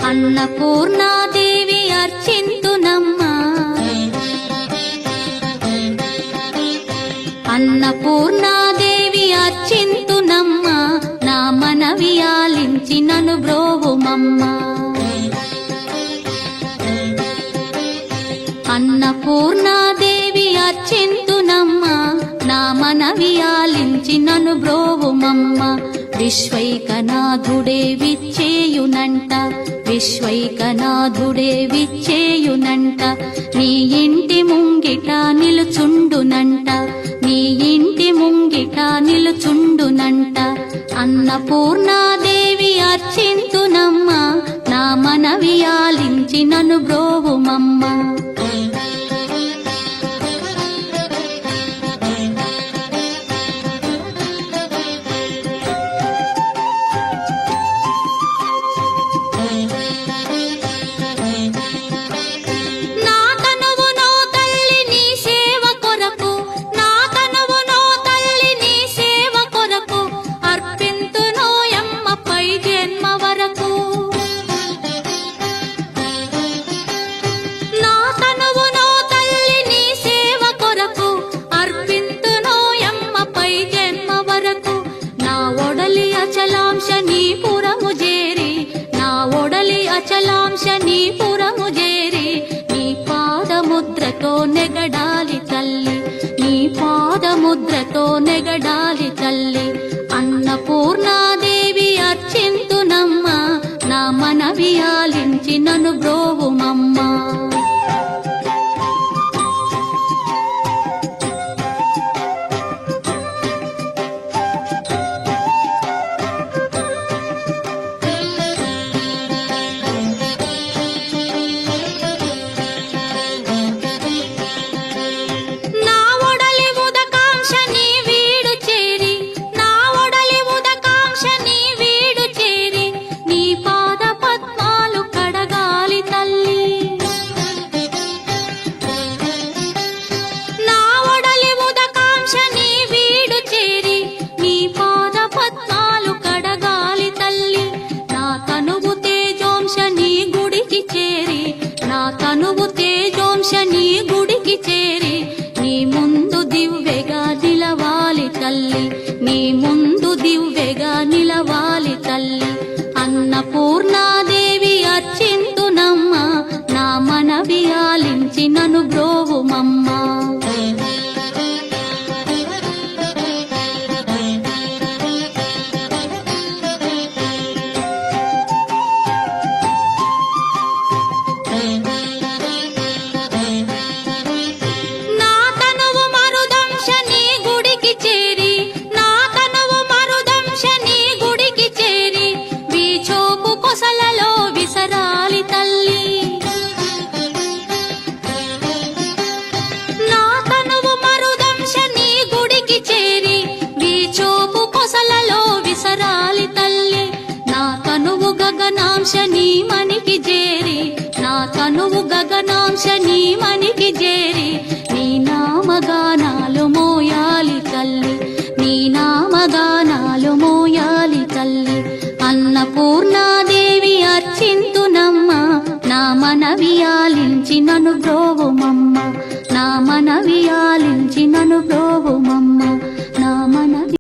అన్నపూర్ణాదేవి అర్చింతునమ్మా, అన్నపూర్ణాదేవి అర్చింతునమ్మా, నా మనవి ఆలించి నన్ను బ్రోవుమమ్మా. అన్నపూర్ణాదేవి అర్చింతునమ్మా, నా మనవి ఆలించి నన్ను బ్రోవుమమ్మా. విశ్వైకనాథుడే విచ్చేయునంట, విశ్వైకనాథుడే విచ్చేయునంట, నీ ఇంటి ముంగిట నిలుచుండునంట, నీ ఇంటి ముంగిట నిలుచుండునంట. అన్నపూర్ణాదేవి అర్చింతునమ్మా, నా మనవి ఆలించి నన్ను బ్రోవుమమ్మా. అచలాంశ నీ పురము చేరి, నీ పాదముద్రతో నెగడాలి తల్లి, నీ పాదముద్రతో నెగడాలి తల్లి. అన్నపూర్ణాదేవి అర్చింతునమ్మా, నా మనవి ఆలించి నన్ను బ్రోవుమమ్మా. తనువు తేజోంశ నీ గుడికి చేరి, నీ ముందు దివ్వెగా నిలవాలి తల్లి, నీ ముందు దివ్వెగా నిలవాలి తల్లి. అన్నపూర్ణాదేవి అర్చింతునమ్మా, నా మనవి ఆలించి నన్ను బ్రోవుమమ్మా. గగనాంశ నీ మనికి చేరి, నా తనువు గగనాంశ నీ మనికి చేరి, నీ నామగానాలు మోయాలి తల్లి, నీ నామగానాలు మోయాలి తల్లి. అన్నపూర్ణాదేవి అర్చింతునమ్మా, నా మనవి ఆలించి నన్ను బ్రోవుమమ్మ, నా మనవి ఆలించి నన్ను బ్రోవుమమ్మ.